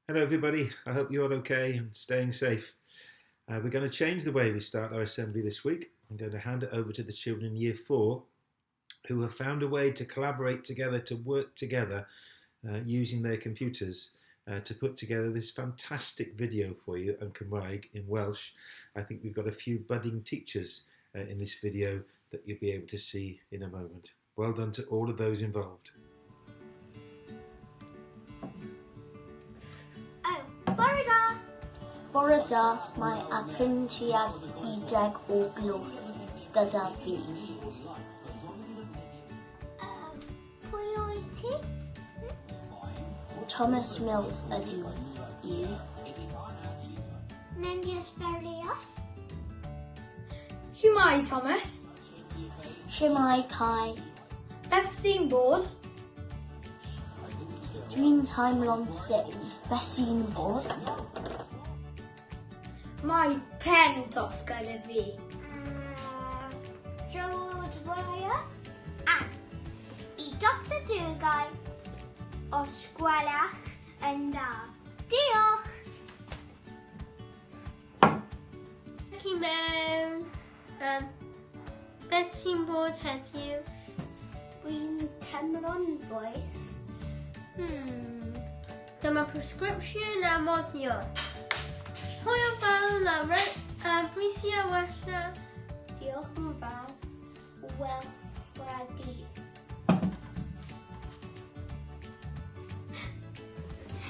Hello everybody, I hope you're all okay and staying safe. We're going to change the way we start our assembly this week. I'm going to hand it over to the children in Year 4 who have found a way to collaborate together, to work together using their computers to put together this fantastic video for you yn Cymraeg in Welsh. I think we've got a few budding teachers in this video that you'll be able to see in a moment. Well done to all of those involved. Bore da! Bore da, mae apwyntiad 10 o gloch gyda fi. Pwy wyt ti? Thomas Mills ydy i. Mendius Ferlios? Shwmai, Thomas. Shwmai, Kai. Beth sy'n bod? Dwi'n teimlo'n sic. Beth sy'n bod? Mae pen tos gyda fi. Gerald Ryer? I Dr Dwgau o sgwelach yn dda. Diolch! Chi mewn. Beth sy'n bod heddiw? Dwi'n temro'n boeth. Dyma presgripsiwn a modnio. Hwyl fawr am brisio wella. Diolch yn fawr. Wel, wedi.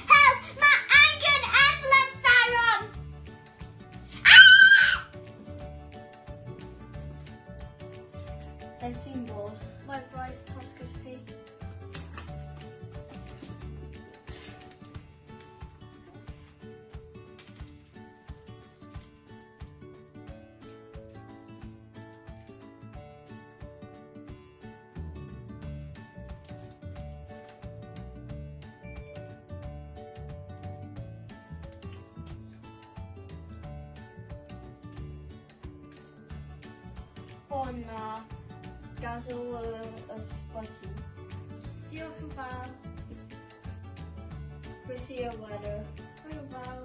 Help! Mae angen ambulance siren! Beth sy'n bod? Mae braidd tos gyda fi. O na, gadael y ysbyty. Diolch yn fawr. Brisio wedr. Hwyl fawr.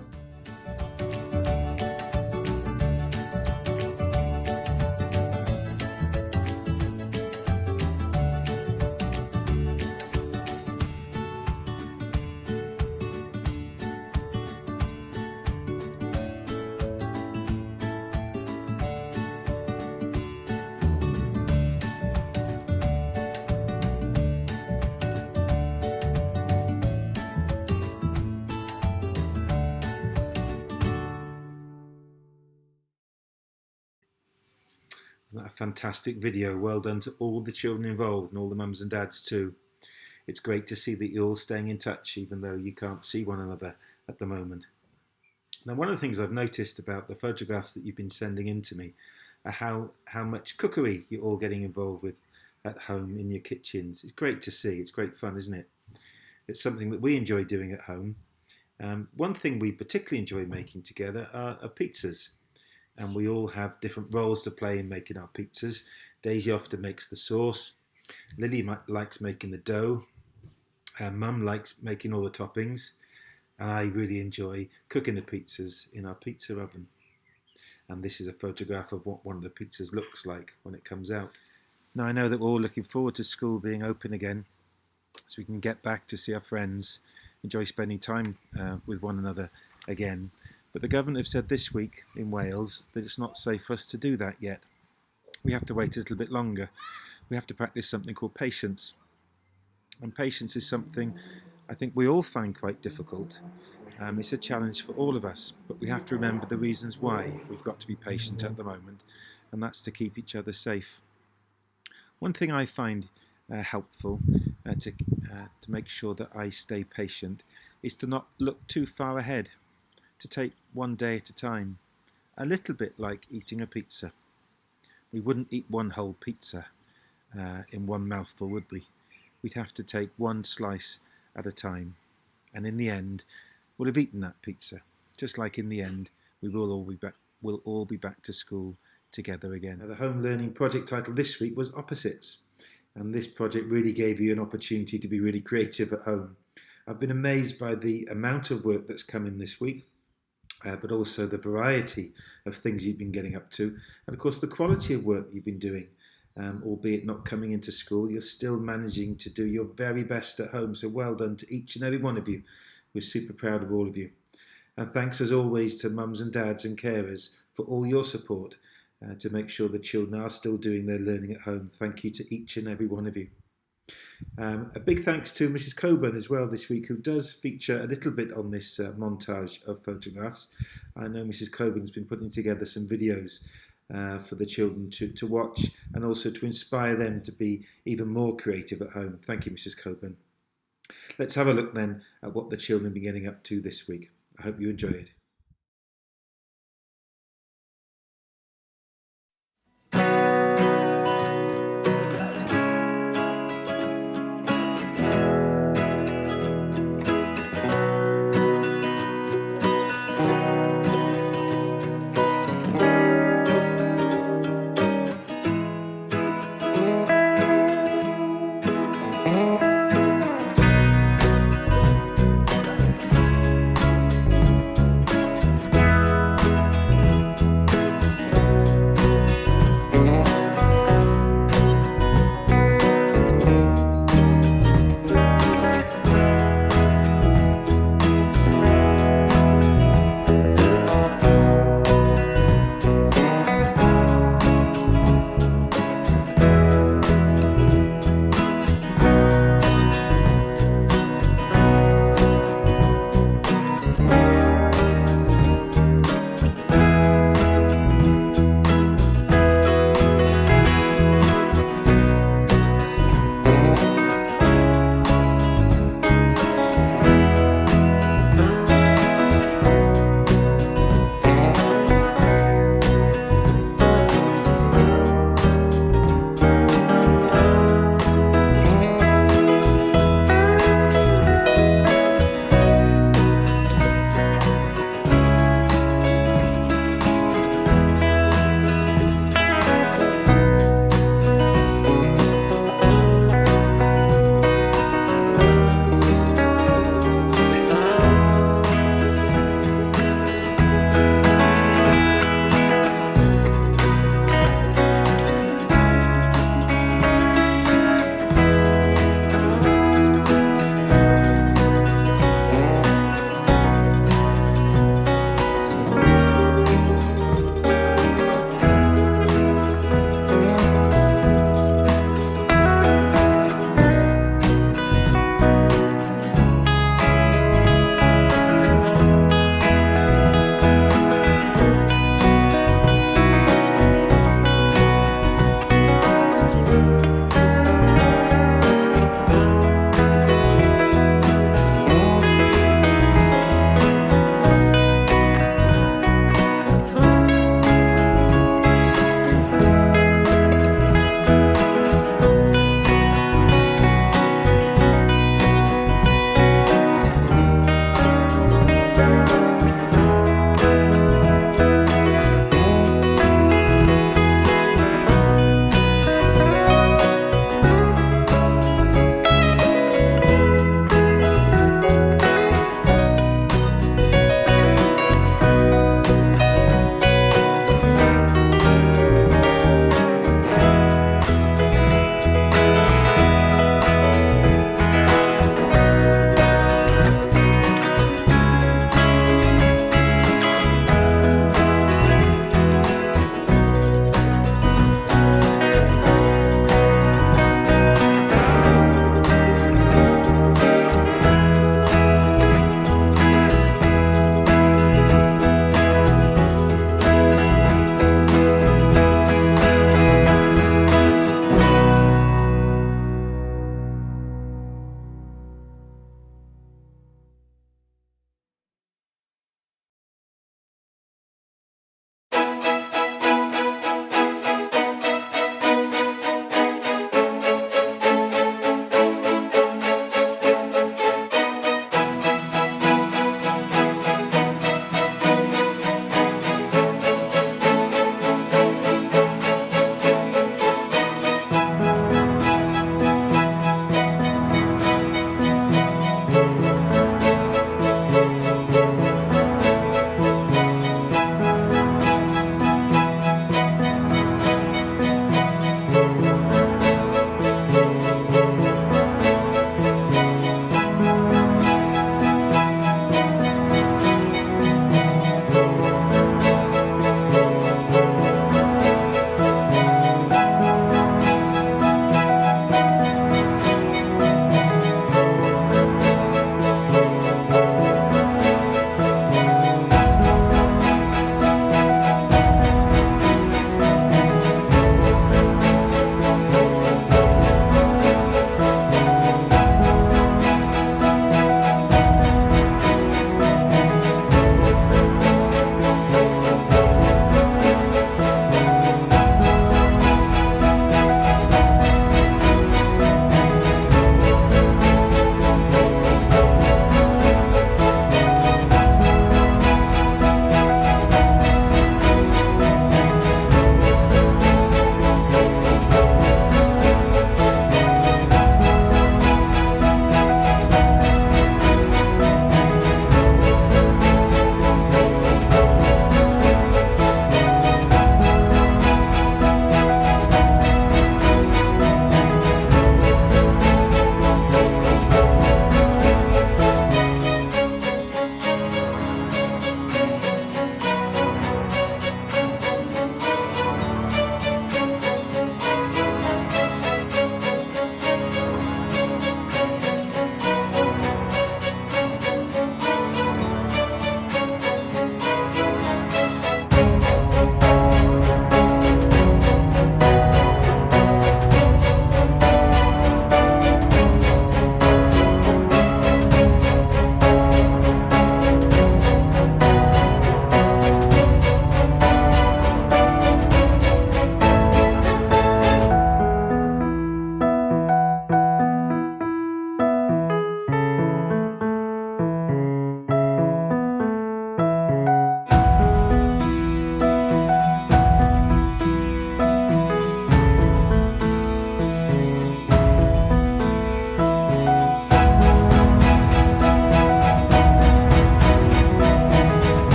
Isn't that a fantastic video? Well done to all the children involved and all the mums and dads too. It's great to see that you're all staying in touch even though you can't see one another at the moment. Now, one of the things I've noticed about the photographs that you've been sending in to me are how much cookery you're all getting involved with at home in your kitchens. It's great to see. It's great fun, isn't it? It's something that we enjoy doing at home. One thing we particularly enjoy making together are pizzas. And we all have different roles to play in making our pizzas. Daisy often makes the sauce. Lily likes making the dough. Mum likes making all the toppings. And I really enjoy cooking the pizzas in our pizza oven. And this is a photograph of what one of the pizzas looks like when it comes out. Now I know that we're all looking forward to school being open again, so we can get back to see our friends, enjoy spending time with one another again. But the government have said this week in Wales that it's not safe for us to do that yet. We have to wait a little bit longer. We have to practice something called patience. And patience is something I think we all find quite difficult. It's a challenge for all of us, but we have to remember the reasons why we've got to be patient at the moment, and that's to keep each other safe. One thing I find helpful to make sure that I stay patient is to not look too far ahead, to take one day at a time, a little bit like eating a pizza. We wouldn't eat one whole pizza in one mouthful, would we? We'd have to take one slice at a time, and in the end we'll have eaten that pizza, just like in the end we will all be back to school together again. Now, the home learning project title this week was Opposites, and this project really gave you an opportunity to be really creative at home. I've been amazed by the amount of work that's come in this week, but also the variety of things you've been getting up to, and of course the quality of work you've been doing. Albeit not coming into school, you're still managing to do your very best at home. So well done to each and every one of you. We're super proud of all of you. And thanks as always to mums and dads and carers for all your support to make sure the children are still doing their learning at home. Thank you to each and every one of you. A big thanks to Mrs. Coburn as well this week, who does feature a little bit on this montage of photographs. I know Mrs. Coburn's been putting together some videos for the children to watch, and also to inspire them to be even more creative at home. Thank you, Mrs. Coburn. Let's have a look then at what the children have been getting up to this week. I hope you enjoy it.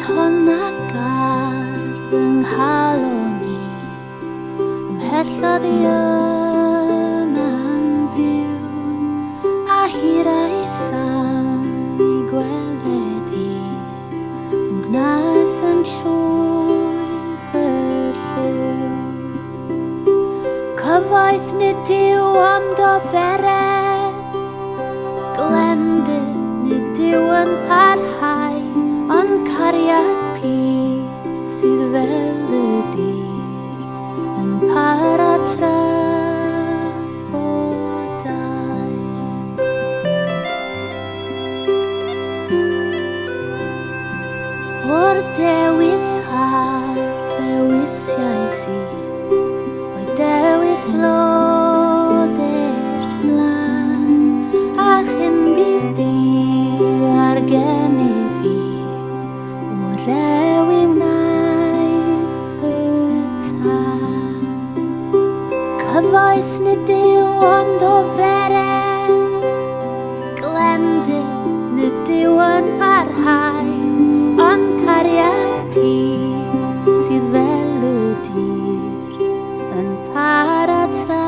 honnagar yng nghaloni ymhellodd i yna'n byw a hiraetham i gweledu yn gnaeth yn llwyth y lliw. Cyfoeth nid yw ond oferedd, glendid nid yw yn parhau, ond cariad pur sydd fel y dir yn para trafodau. O'r dewis har ddewisiau sydd, o'i dewis lodder slan, a chyn bydd dir ar gennyf fi, o rew i wnaeth y tan. Cyfoes nid yw ond oferedd, glendid nid yw yn parhau, ond cariad pur sydd fel y dir yn para trafodau.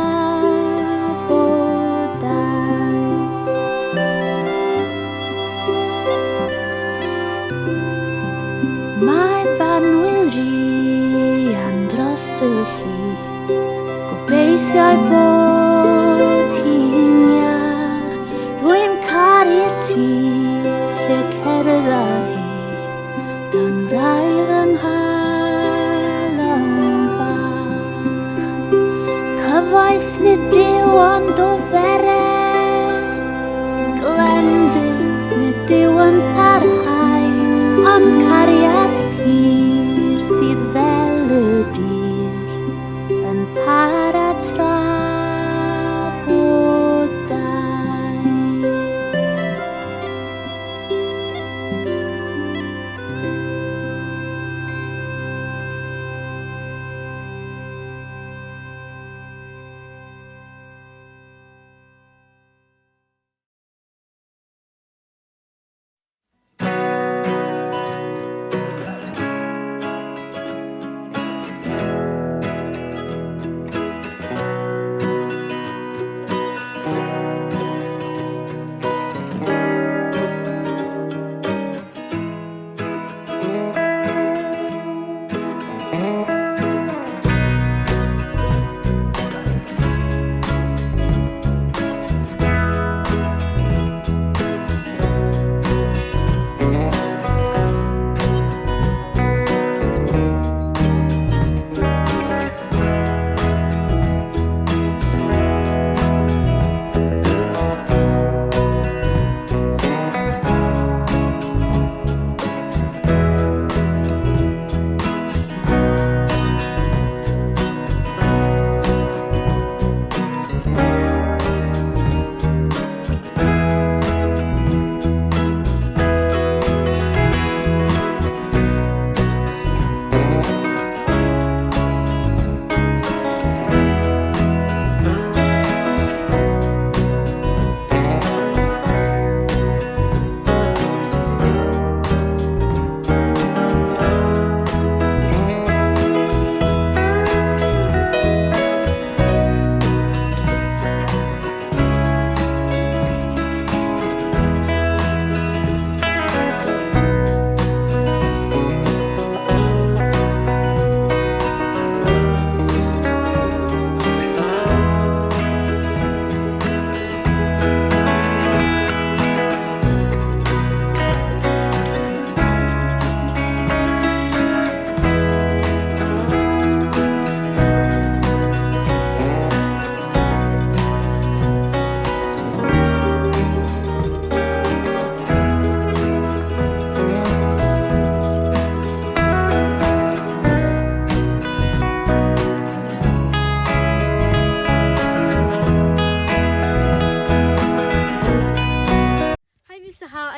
Mae fanwyl rian dros y llyn, gobeithiau bod hi'n iach. Rwy'n caru'r tir y cerdd a hi, dan wraidd yng nghalon bach. Cyfoes nid yw ond oferedd, glendid nid yw yn parhau, ond cariad pur sydd fel y dir yn para trafodau.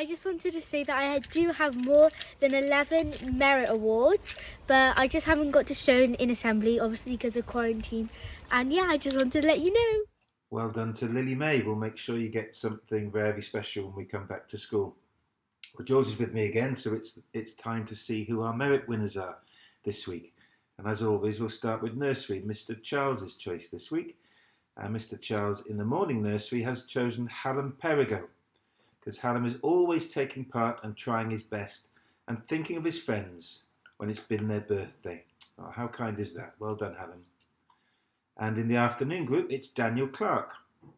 I just wanted to say that I do have more than 11 merit awards, but I just haven't got to show in assembly, obviously because of quarantine. And yeah, I just wanted to let you know. Well done to Lily May. We'll make sure you get something very special when we come back to school. Well, George is with me again, so it's time to see who our merit winners are this week. And as always, we'll start with nursery, Mr. Charles's choice this week. And Mr. Charles in the morning nursery has chosen Hallam Perigo, because Hallam is always taking part and trying his best and thinking of his friends when it's been their birthday. Oh, how kind is that? Well done, Hallam. And in the afternoon group, it's Daniel Clark,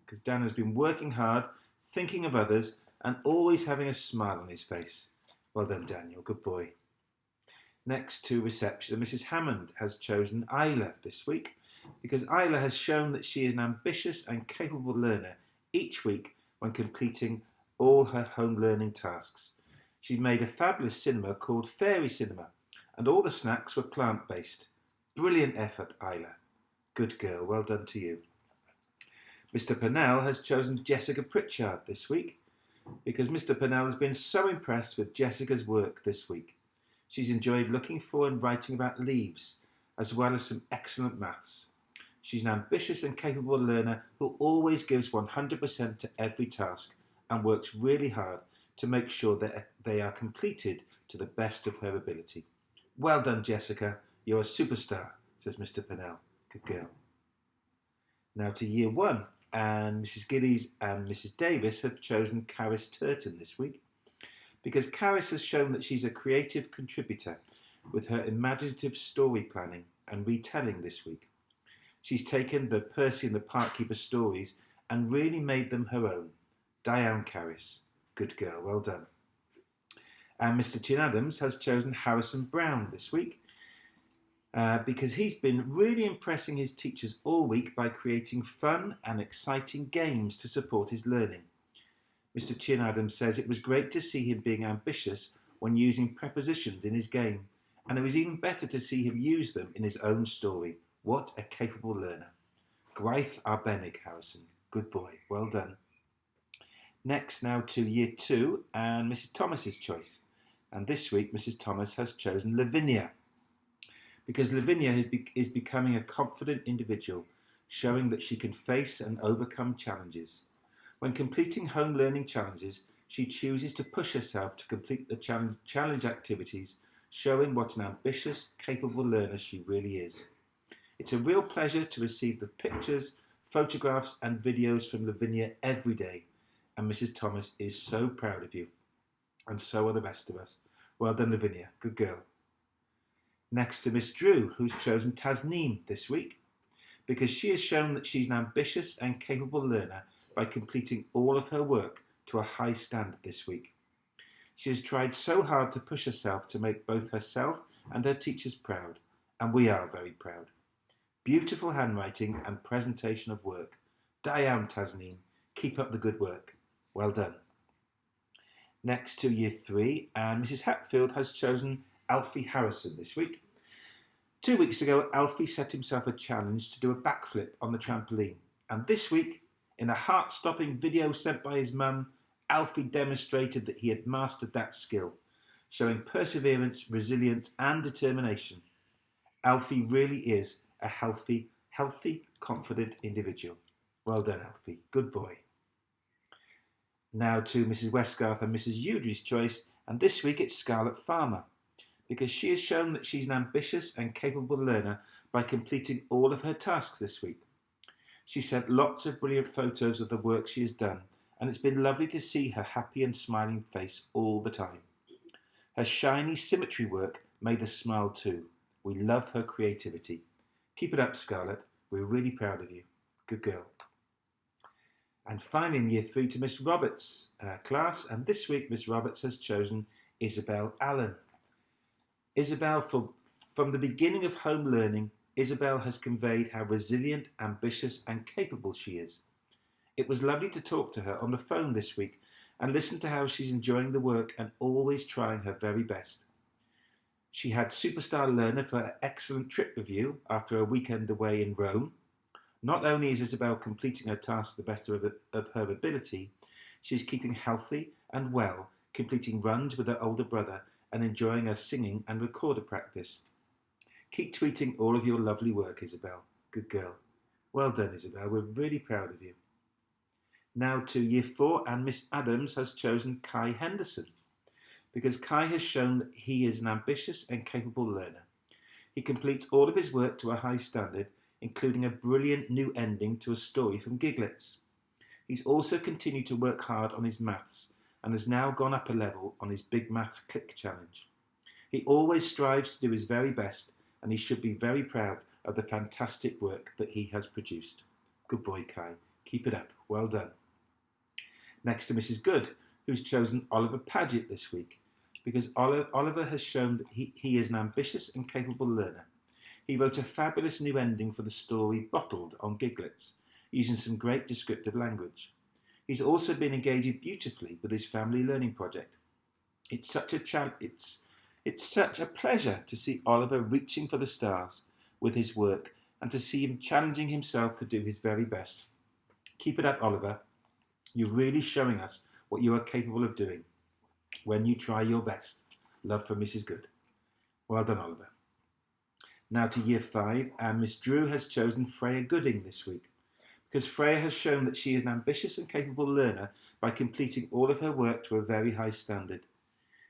because Dan has been working hard, thinking of others, and always having a smile on his face. Well done, Daniel. Good boy. Next to reception, Mrs. Hammond has chosen Isla this week, because Isla has shown that she is an ambitious and capable learner each week when completing all her home learning tasks. She's made a fabulous cinema called Fairy Cinema, and all the snacks were plant-based. Brilliant effort, Isla. Good girl. Well done to you. Mr. Purnell has chosen Jessica Pritchard this week, because Mr. Purnell has been so impressed with Jessica's work this week. She's enjoyed looking for and writing about leaves, as well as some excellent maths. She's an ambitious and capable learner who always gives 100% to every task and works really hard to make sure that they are completed to the best of her ability. Well done, Jessica. You're a superstar, says Mr. Purnell. Good girl. Now to year 1, and Mrs. Gillies and Mrs. Davis have chosen Caris Turton this week, because Caris has shown that she's a creative contributor with her imaginative story planning and retelling this week. She's taken the Percy and the Parkkeeper stories and really made them her own. Diane Caris. Good girl, well done. And Mr. Chin Adams has chosen Harrison Brown this week, because he's been really impressing his teachers all week by creating fun and exciting games to support his learning. Mr. Chin Adams says it was great to see him being ambitious when using prepositions in his game, and it was even better to see him use them in his own story. What a capable learner. Gwaith Arbenig, Harrison. Good boy. Well done. Next now to year 2 and Mrs. Thomas's choice. And this week Mrs. Thomas has chosen Lavinia, because Lavinia is becoming a confident individual, showing that she can face and overcome challenges. When completing home learning challenges, she chooses to push herself to complete the challenge activities, showing what an ambitious, capable learner she really is. It's a real pleasure to receive the pictures, photographs and videos from Lavinia every day, and Mrs. Thomas is so proud of you, and so are the rest of us. Well done, Lavinia. Good girl. Next to Miss Drew, who's chosen Tasneem this week, because she has shown that she's an ambitious and capable learner by completing all of her work to a high standard this week. She has tried so hard to push herself to make both herself and her teachers proud, and we are very proud. Beautiful handwriting and presentation of work. Diane Tasneem, keep up the good work. Well done. Next to year 3, and Mrs. Hatfield has chosen Alfie Harrison this week. 2 weeks ago, Alfie set himself a challenge to do a backflip on the trampoline, and this week, in a heart-stopping video sent by his mum, Alfie demonstrated that he had mastered that skill, showing perseverance, resilience and determination. Alfie really is a healthy, confident individual. Well done, Alfie. Good boy. Now to Mrs. Westgarth and Mrs. Udry's choice, and this week it's Scarlett Farmer, because she has shown that she's an ambitious and capable learner by completing all of her tasks this week. She sent lots of brilliant photos of the work she has done, and it's been lovely to see her happy and smiling face all the time. Her shiny symmetry work made us smile too. We love her creativity. Keep it up, Scarlett. We're really proud of you. Good girl. And finally in year 3 to Miss Roberts' class, and this week Miss Roberts has chosen Isabel Allen. Isabel, from the beginning of home learning, Isabel has conveyed how resilient, ambitious and capable she is. It was lovely to talk to her on the phone this week and listen to how she's enjoying the work and always trying her very best. She had Superstar Learner for her excellent trip review after a weekend away in Rome. Not only is Isabel completing her tasks to the best of her ability, she's keeping healthy and well, completing runs with her older brother and enjoying her singing and recorder practice. Keep tweeting all of your lovely work, Isabel. Good girl. Well done, Isabel. We're really proud of you. Now to year 4, and Miss Adams has chosen Kai Henderson, because Kai has shown that he is an ambitious and capable learner. He completes all of his work to a high standard, including a brilliant new ending to a story from Giglets. He's also continued to work hard on his maths and has now gone up a level on his Big Maths Click Challenge. He always strives to do his very best, and he should be very proud of the fantastic work that he has produced. Good boy, Kai. Keep it up. Well done. Next to Mrs. Good, who's chosen Oliver Paget this week, because Oliver has shown that he is an ambitious and capable learner. He wrote a fabulous new ending for the story Bottled on Giglets, using some great descriptive language. He's also been engaging beautifully with his family learning project. It's such a pleasure to see Oliver reaching for the stars with his work and to see him challenging himself to do his very best. Keep it up, Oliver. You're really showing us what you are capable of doing when you try your best. Love from Mrs. Good. Well done, Oliver. Now to Year 5, and Miss Drew has chosen Freya Gooding this week, because Freya has shown that she is an ambitious and capable learner by completing all of her work to a very high standard.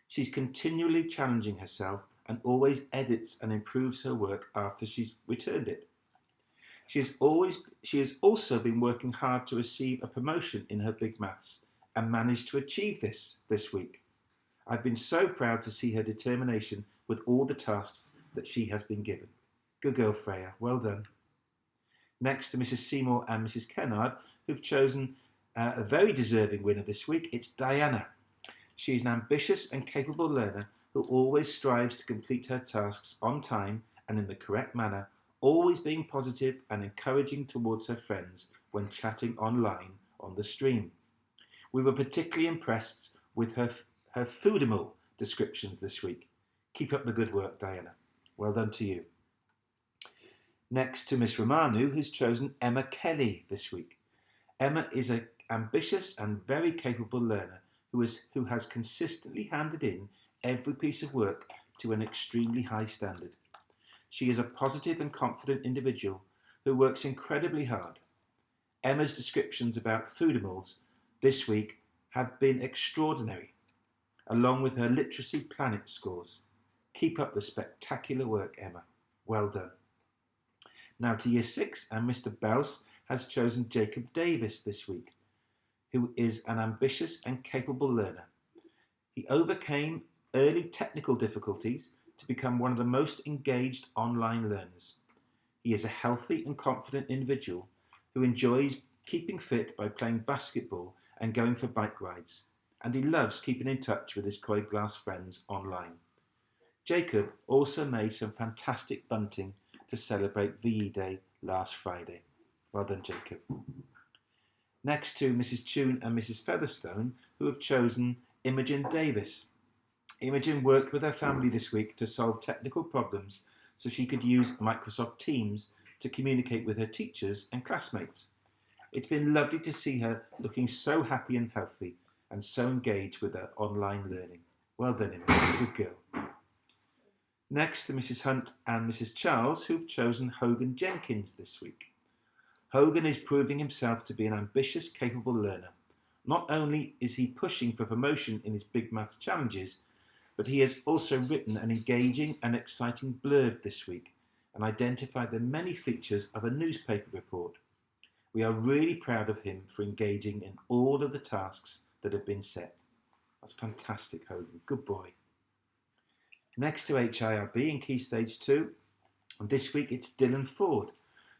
She's continually challenging herself and always edits and improves her work after she's returned it. She has also been working hard to receive a promotion in her Big Maths and managed to achieve this week. I've been so proud to see her determination with all the tasks that she has been given. Good girl, Freya. Well done. Next to Mrs. Seymour and Mrs. Kennard, who've chosen a very deserving winner this week, it's Diana. She is an ambitious and capable learner who always strives to complete her tasks on time and in the correct manner, always being positive and encouraging towards her friends when chatting online on the stream. We were particularly impressed with her Foodimal descriptions this week. Keep up the good work, Diana. Well done to you. Next to Miss Romanu, who's chosen Emma Kelly this week. Emma is an ambitious and very capable learner who has consistently handed in every piece of work to an extremely high standard. She is a positive and confident individual who works incredibly hard. Emma's descriptions about Foodimals this week have been extraordinary, along with her Literacy Planet scores. Keep up the spectacular work, Emma. Well done. Now to Year 6, and Mr. Bouse has chosen Jacob Davis this week, who is an ambitious and capable learner. He overcame early technical difficulties to become one of the most engaged online learners. He is a healthy and confident individual who enjoys keeping fit by playing basketball and going for bike rides, and he loves keeping in touch with his Coed Glas friends online. Jacob also made some fantastic bunting to celebrate VE Day last Friday. Well done, Jacob. Next to Mrs. Tune and Mrs. Featherstone, who have chosen Imogen Davis. Imogen worked with her family this week to solve technical problems so she could use Microsoft Teams to communicate with her teachers and classmates. It's been lovely to see her looking so happy and healthy and so engaged with her online learning. Well done, Imogen. Good girl. Next to Mrs. Hunt and Mrs. Charles, who've chosen Hogan Jenkins this week. Hogan is proving himself to be an ambitious, capable learner. Not only is he pushing for promotion in his Big Math challenges, but he has also written an engaging and exciting blurb this week and identified the many features of a newspaper report. We are really proud of him for engaging in all of the tasks that have been set. That's fantastic, Hogan. Good boy. Next to HIRB in Key Stage 2, and this week it's Dylan Ford,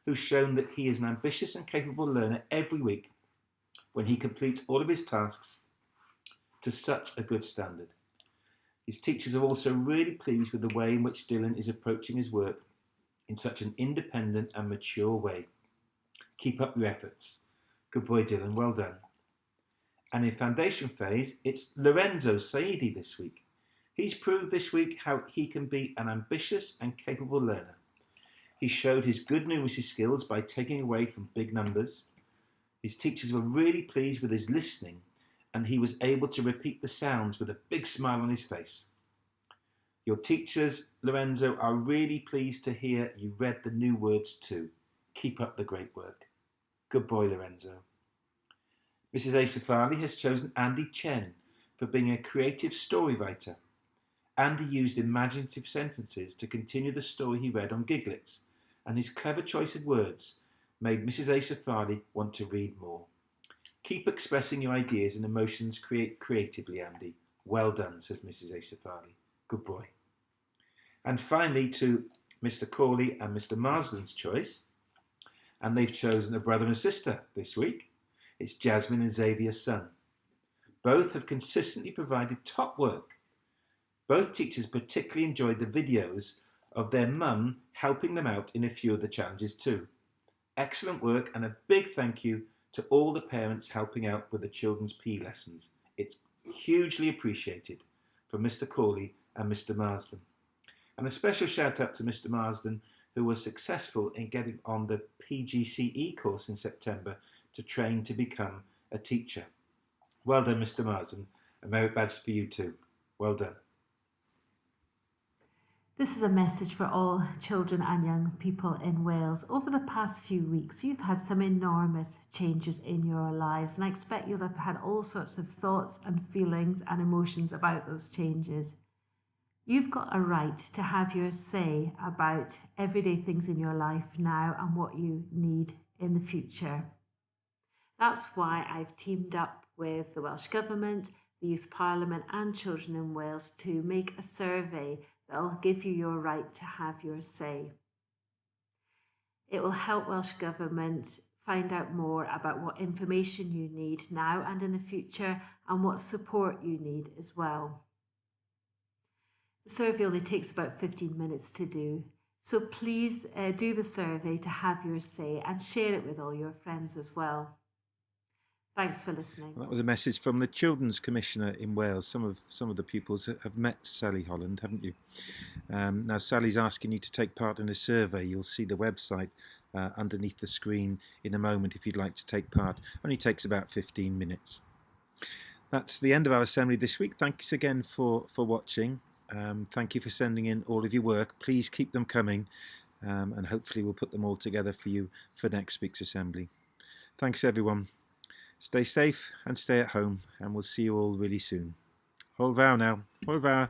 who's shown that he is an ambitious and capable learner every week when he completes all of his tasks to such a good standard. His teachers are also really pleased with the way in which Dylan is approaching his work in such an independent and mature way. Keep up your efforts. Good boy, Dylan. Well done. And in foundation phase, it's Lorenzo Saidi this week. He's proved this week how he can be an ambitious and capable learner. He showed his good numeracy skills by taking away from big numbers. His teachers were really pleased with his listening, and he was able to repeat the sounds with a big smile on his face. Your teachers, Lorenzo, are really pleased to hear you read the new words too. Keep up the great work. Good boy, Lorenzo. Mrs. Asafali has chosen Andy Chen for being a creative story writer. Andy used imaginative sentences to continue the story he read on Giglets, and his clever choice of words made Mrs. Asa Farley want to read more. Keep expressing your ideas and emotions creatively, Andy. Well done, says Mrs. Asa Farley. Good boy. And finally to Mr. Corley and Mr. Marsden's choice, and they've chosen a brother and sister this week. It's Jasmine and Xavier's son. Both have consistently provided top work. Both teachers particularly enjoyed the videos of their mum helping them out in a few of the challenges too. Excellent work, and a big thank you to all the parents helping out with the children's PE lessons. It's hugely appreciated from Mr. Corley and Mr. Marsden. And a special shout out to Mr. Marsden, who was successful in getting on the PGCE course in September to train to become a teacher. Well done, Mr. Marsden. A merit badge for you too. Well done. This is a message for all children and young people in Wales. Over the past few weeks, you've had some enormous changes in your lives, and I expect you'll have had all sorts of thoughts and feelings and emotions about those changes. You've got a right to have your say about everyday things in your life now and what you need in the future. That's why I've teamed up with the Welsh Government, the Youth Parliament and Children in Wales to make a survey that will give you your right to have your say. It will help Welsh Government find out more about what information you need now and in the future, and what support you need as well. The survey only takes about 15 minutes to do, so please do the survey to have your say and share it with all your friends as well. Thanks for listening. That was a message from the Children's Commissioner in Wales. Some of the pupils have met Sally Holland, haven't you? Now Sally's asking you to take part in a survey. You'll see the website underneath the screen in a moment if you'd like to take part. Only takes about 15 minutes. That's the end of our assembly this week. Thanks again for watching. Thank you for sending in all of your work. Please keep them coming, and hopefully we'll put them all together for you for next week's assembly. Thanks everyone. Stay safe and stay at home, and we'll see you all really soon. Hwyl fawr now. Hwyl fawr.